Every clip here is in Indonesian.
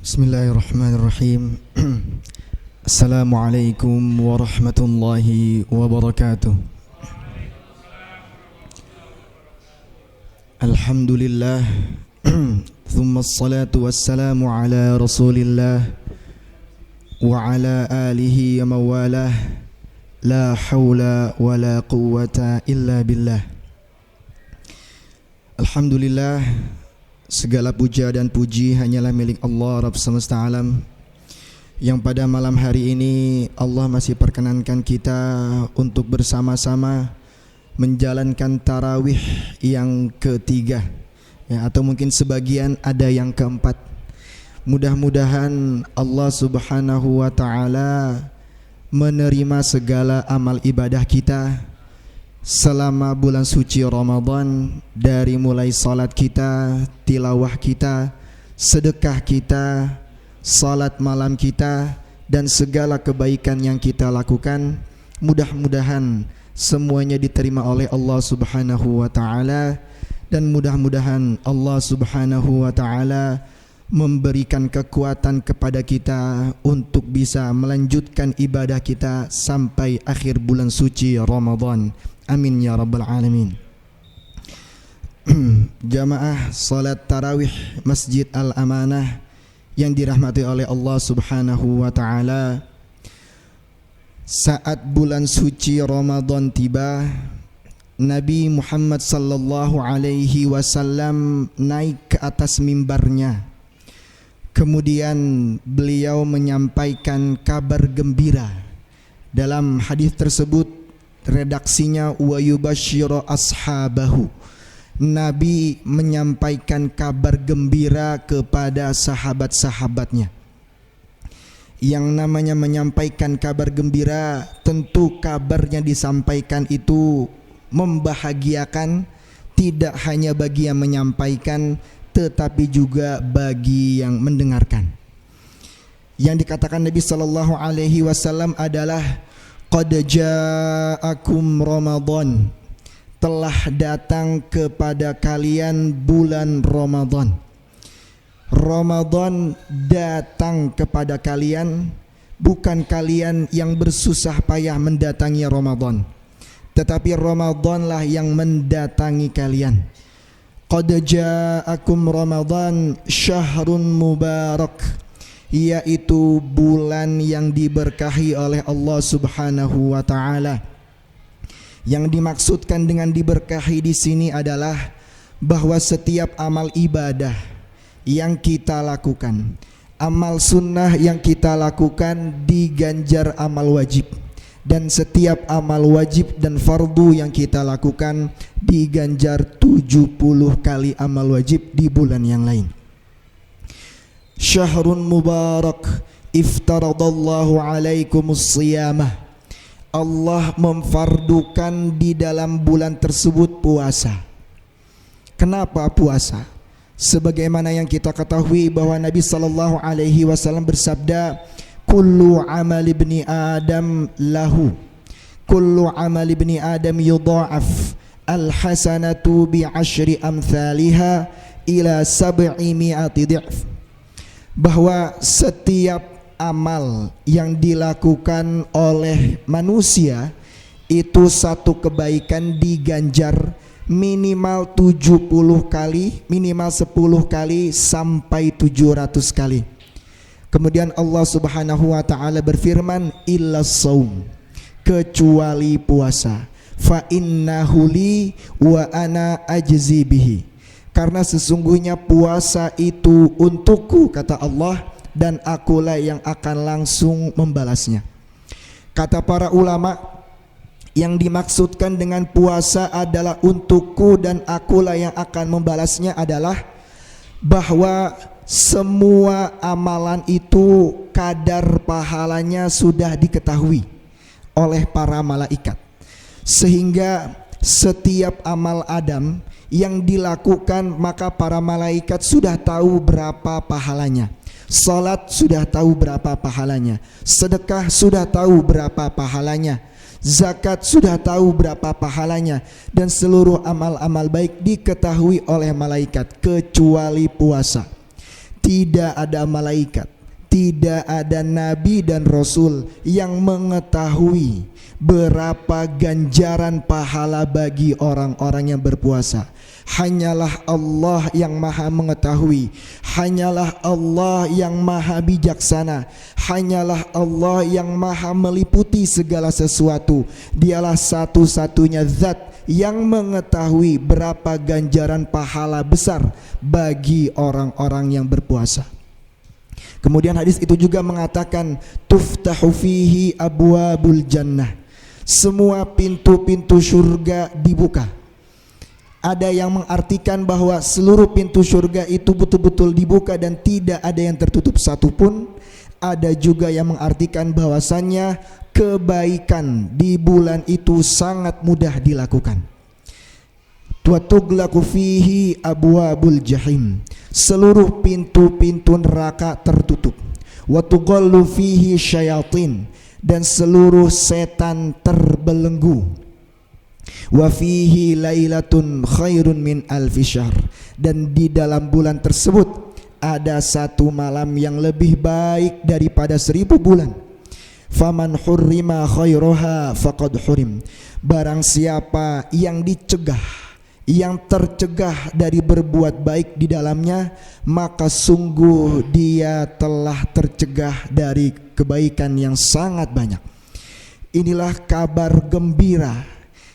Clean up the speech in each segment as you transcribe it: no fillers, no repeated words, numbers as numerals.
Bismillahirrahmanirrahim. Assalamualaikum warahmatullahi wabarakatuh. Alhamdulillah. Thumma assalatu wassalamu ala rasulillah wa ala alihi wa mawalah. La hawla wa la quwwata illa billah. Alhamdulillah, segala puja dan puji hanyalah milik Allah Rabb semesta alam, yang pada malam hari ini Allah masih perkenankan kita untuk bersama-sama menjalankan tarawih yang ketiga, ya, atau mungkin sebagian ada yang keempat. Mudah-mudahan Allah Subhanahu wa ta'ala menerima segala amal ibadah kita selama bulan suci Ramadan, dari mulai salat kita, tilawah kita, sedekah kita, salat malam kita, dan segala kebaikan yang kita lakukan. Mudah-mudahan semuanya diterima oleh Allah Subhanahu wa ta'ala, dan mudah-mudahan Allah Subhanahu wa ta'ala memberikan kekuatan kepada kita untuk bisa melanjutkan ibadah kita sampai akhir bulan suci Ramadan. Amin ya rabbal alamin. Jamaah salat tarawih Masjid Al-Amanah yang dirahmati oleh Allah Subhanahu wa ta'ala, saat bulan suci Ramadan tiba, Nabi Muhammad sallallahu alaihi wasallam naik ke atas mimbarnya. Kemudian beliau menyampaikan kabar gembira. Dalam hadis tersebut redaksinya wa yubashshiru ashabahu. Nabi menyampaikan kabar gembira kepada sahabat-sahabatnya. Yang namanya menyampaikan kabar gembira, tentu kabarnya disampaikan itu membahagiakan, tidak hanya bagi yang menyampaikan tetapi juga bagi yang mendengarkan. Yang dikatakan Nabi sallallahu alaihi wasallam adalah qad ja'akum Ramadan, telah datang kepada kalian bulan Ramadan. Ramadan datang kepada kalian, bukan kalian yang bersusah payah mendatangi Ramadan, tetapi Ramadanlah yang mendatangi kalian. Qad ja'akum Ramadan syahrun mubarak, yaitu bulan yang diberkahi oleh Allah Subhanahu wa ta'ala. Yang dimaksudkan dengan diberkahi di sini adalah bahwa setiap amal ibadah yang kita lakukan, amal sunnah yang kita lakukan, diganjar amal wajib. Dan setiap amal wajib dan fardu yang kita lakukan diganjar 70 kali amal wajib di bulan yang lain. Syahrun mubarak iftaradallahu alaikumus siyamah, Allah memfardukan di dalam bulan tersebut puasa. Kenapa puasa? Sebagaimana yang kita ketahui bahwa Nabi sallallahu alaihi wasallam bersabda, kullu amal ibni adam lahu, kullu amal ibni adam yudha'af al-hasanatu bi'ashri amthaliha ila sab'i mi'ati di'f. Bahwa setiap amal yang dilakukan oleh manusia itu satu kebaikan diganjar minimal 70 kali, minimal 10 kali sampai 700 kali. Kemudian Allah Subhanahu wa ta'ala berfirman, illa saum, kecuali puasa, fa innahu li wa ana ajzi bihi, karena sesungguhnya puasa itu untukku, kata Allah, dan akulah yang akan langsung membalasnya. Kata para ulama, yang dimaksudkan dengan puasa adalah untukku dan akulah yang akan membalasnya adalah bahwa semua amalan itu kadar pahalanya sudah diketahui oleh para malaikat, sehingga setiap amal Adam yang dilakukan maka para malaikat sudah tahu berapa pahalanya. Salat sudah tahu berapa pahalanya, sedekah sudah tahu berapa pahalanya, zakat sudah tahu berapa pahalanya, dan seluruh amal-amal baik diketahui oleh malaikat kecuali puasa. tidak ada malaikat, tidak ada nabi dan rasul yang mengetahui berapa ganjaran pahala bagi orang-orang yang berpuasa. Hanyalah Allah yang maha mengetahui, hanyalah Allah yang maha bijaksana, hanyalah Allah yang maha meliputi segala sesuatu. Dialah satu-satunya zat yang mengetahui berapa ganjaran pahala besar bagi orang-orang yang berpuasa. Kemudian hadis itu juga mengatakan tuftahu fihi abwabul jannah. Semua pintu-pintu surga dibuka. Ada yang mengartikan bahwa seluruh pintu surga itu betul-betul dibuka dan tidak ada yang tertutup satupun. Ada juga yang mengartikan bahwasannya kebaikan di bulan itu sangat mudah dilakukan. Wa tughlaqu fihi abwabul jahim. Seluruh pintu-pintu neraka tertutup. Wa tughallu fihi syayatin. Dan seluruh setan terbelenggu. Wa fihi lailatun khairun min alfi syahr. Dan di dalam bulan tersebut ada satu malam yang lebih baik daripada 1000 bulan. Faman hurrima khairoha faqad hurim. Barang siapa yang dicegah, yang tercegah dari berbuat baik di dalamnya, maka sungguh dia telah tercegah dari kebaikan yang sangat banyak. Inilah kabar gembira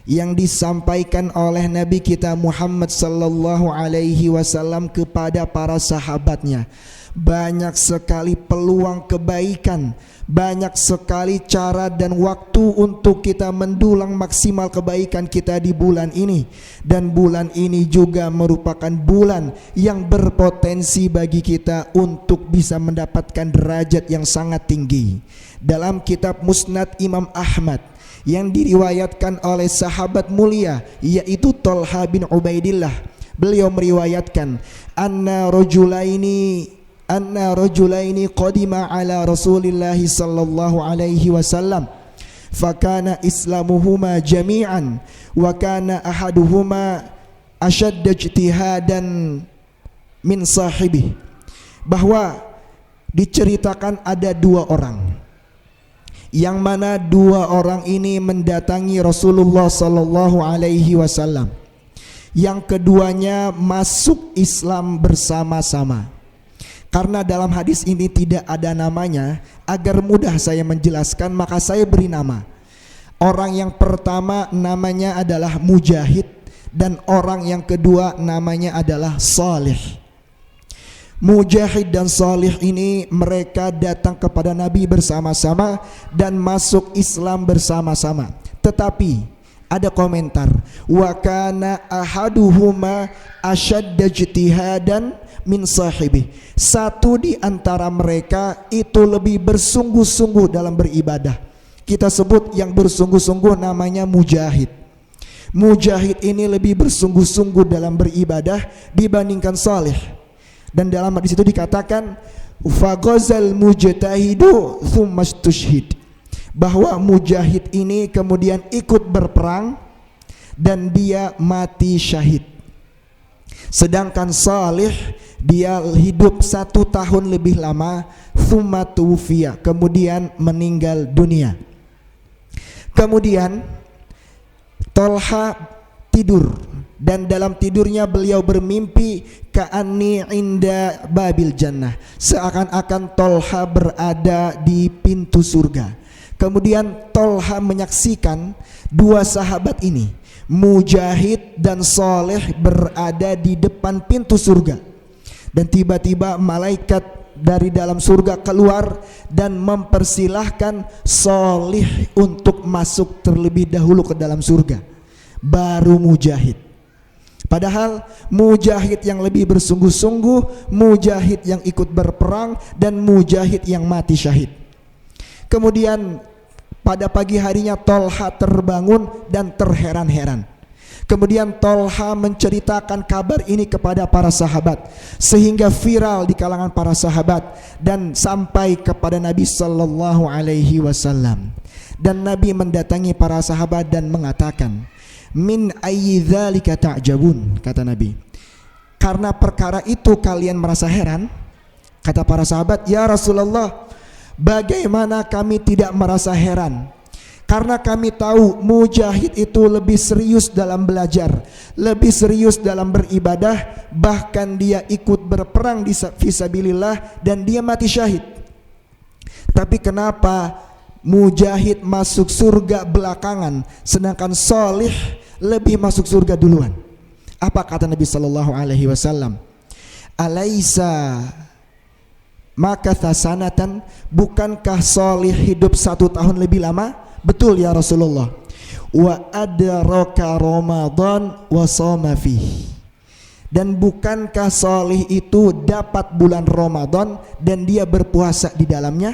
yang disampaikan oleh Nabi kita Muhammad sallallahu alaihi wasallam kepada para sahabatnya. Banyak sekali peluang kebaikan, banyak sekali cara dan waktu untuk kita mendulang maksimal kebaikan kita di bulan ini. Dan bulan ini juga merupakan bulan yang berpotensi bagi kita untuk bisa mendapatkan derajat yang sangat tinggi. Dalam kitab Musnad Imam Ahmad yang diriwayatkan oleh sahabat mulia yaitu Thalha bin Ubaidillah, beliau meriwayatkan anna rajulaini qadima ala Rasulillah sallallahu alaihi wasallam fakana islamuhuma jami'an wa kana ahaduhuma ashadda ijtihadan min sahibih. Bahwa diceritakan ada 2 orang yang mana 2 orang ini mendatangi Rasulullah sallallahu alaihi wasallam. Yang keduanya masuk Islam bersama-sama. Karena dalam hadis ini tidak ada namanya, agar mudah saya menjelaskan maka saya beri nama. Orang yang pertama namanya adalah Mujahid dan orang yang kedua namanya adalah Salih. Mujahid dan Salih ini mereka datang kepada Nabi bersama-sama dan masuk Islam bersama-sama. Tetapi ada komentar, wa kana ahaduhuma ashadda ijtihadan min sahibi. Satu di antara mereka itu lebih bersungguh-sungguh dalam beribadah. Kita sebut yang bersungguh-sungguh namanya Mujahid. Mujahid ini lebih bersungguh-sungguh dalam beribadah dibandingkan Salih. Dan dalam hadis itu dikatakan faghazal mujtahidu tsumma istushhid. Bahwa Mujahid ini kemudian ikut berperang dan dia mati syahid. Sedangkan Salih dia hidup 1 tahun lebih lama, tsumma tuwfiya, kemudian meninggal dunia. Kemudian Thalha tidur dan dalam tidurnya beliau bermimpi ka'anni inda babil jannah, seakan-akan Thalha berada di pintu surga. Kemudian Thalha menyaksikan 2 sahabat ini, Mujahid dan Saleh, berada di depan pintu surga. Dan tiba-tiba malaikat dari dalam surga keluar dan mempersilahkan Salih untuk masuk terlebih dahulu ke dalam surga, baru Mujahid. Padahal Mujahid yang lebih bersungguh-sungguh, Mujahid yang ikut berperang, dan Mujahid yang mati syahid. Kemudian pada pagi harinya Thalha terbangun dan terheran-heran. Kemudian Thalha menceritakan kabar ini kepada para sahabat, sehingga viral di kalangan para sahabat dan sampai kepada Nabi sallallahu alaihi wasallam. Dan Nabi mendatangi para sahabat dan mengatakan, min ayyi dzalika ta'jabun, kata Nabi. Karena perkara itu kalian merasa heran. Kata para sahabat, "Ya Rasulullah, bagaimana kami tidak merasa heran? Karena kami tahu mujahid itu lebih serius dalam belajar, lebih serius dalam beribadah, bahkan dia ikut berperang di fisabilillah dan dia mati syahid. Tapi kenapa mujahid masuk surga belakangan, sedangkan solih lebih masuk surga duluan?" Apa kata Nabi Sallallahu Alaihi Wasallam? "Alaisa maka sanatan, bukankah solih hidup 1 tahun lebih lama?" "Betul ya Rasulullah." "Wa adraka Ramadan wa shoma fihi." Dan bukankah solih itu dapat bulan Ramadan dan dia berpuasa di dalamnya?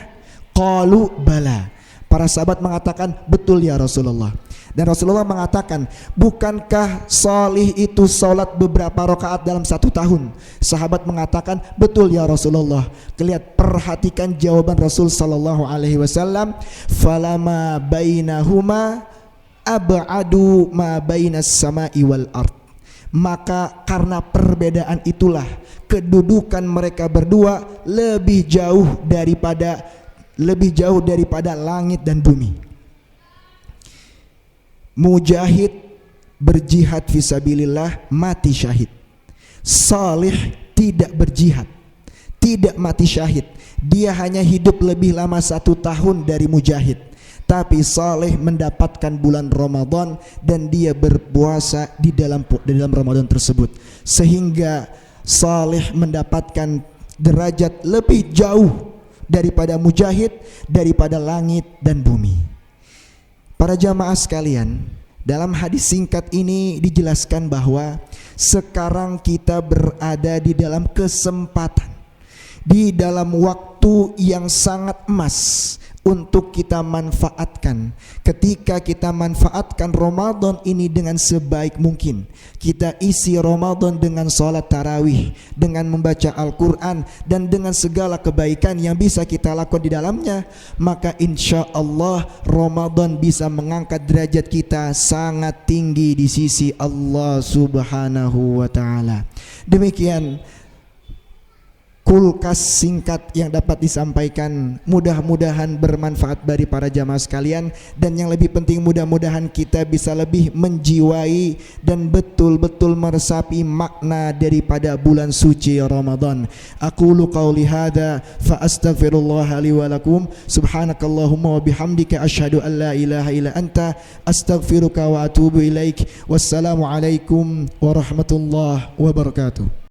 Qalu bala. Para sahabat mengatakan, "Betul ya Rasulullah." Dan Rasulullah mengatakan, "Bukankah solih itu sholat beberapa rakaat dalam 1 tahun?" Sahabat mengatakan, "Betul ya Rasulullah." Lihat, perhatikan jawaban Rasul Sallallahu Alaihi Wasallam, "Falama bainahuma ab'adu ma bainas sama'i wal ard." Maka karena perbedaan itulah kedudukan mereka berdua lebih jauh daripada langit dan bumi. Mujahid berjihad fisabilillah, mati syahid. Salih tidak berjihad, tidak mati syahid. Dia hanya hidup lebih lama 1 tahun dari mujahid. Tapi salih mendapatkan bulan Ramadan dan dia berpuasa di dalam Ramadan tersebut, sehingga salih mendapatkan derajat lebih jauh daripada mujahid, daripada langit dan bumi. Para jamaah sekalian, dalam hadis singkat ini dijelaskan bahwa sekarang kita berada di dalam kesempatan, di dalam waktu yang sangat emas untuk kita manfaatkan. Ketika kita manfaatkan Ramadan ini dengan sebaik mungkin, kita isi Ramadan dengan sholat tarawih, dengan membaca Al-Quran, dan dengan segala kebaikan yang bisa kita lakukan di dalamnya, maka insya Allah Ramadan bisa mengangkat derajat kita sangat tinggi di sisi Allah Subhanahu wa Ta'ala. Demikian kulkas singkat yang dapat disampaikan, mudah-mudahan bermanfaat bagi para jamaah sekalian, dan yang lebih penting mudah-mudahan kita bisa lebih menjiwai dan betul-betul meresapi makna daripada bulan suci Ramadan. Aqulu qauli hadza fa astaghfirullah li wa lakum, subhanakallahumma wa bihamdika asyhadu an la ilaha illa anta astaghfiruka wa atubu ilaik. Wassalamu alaikum warahmatullahi wabarakatuh.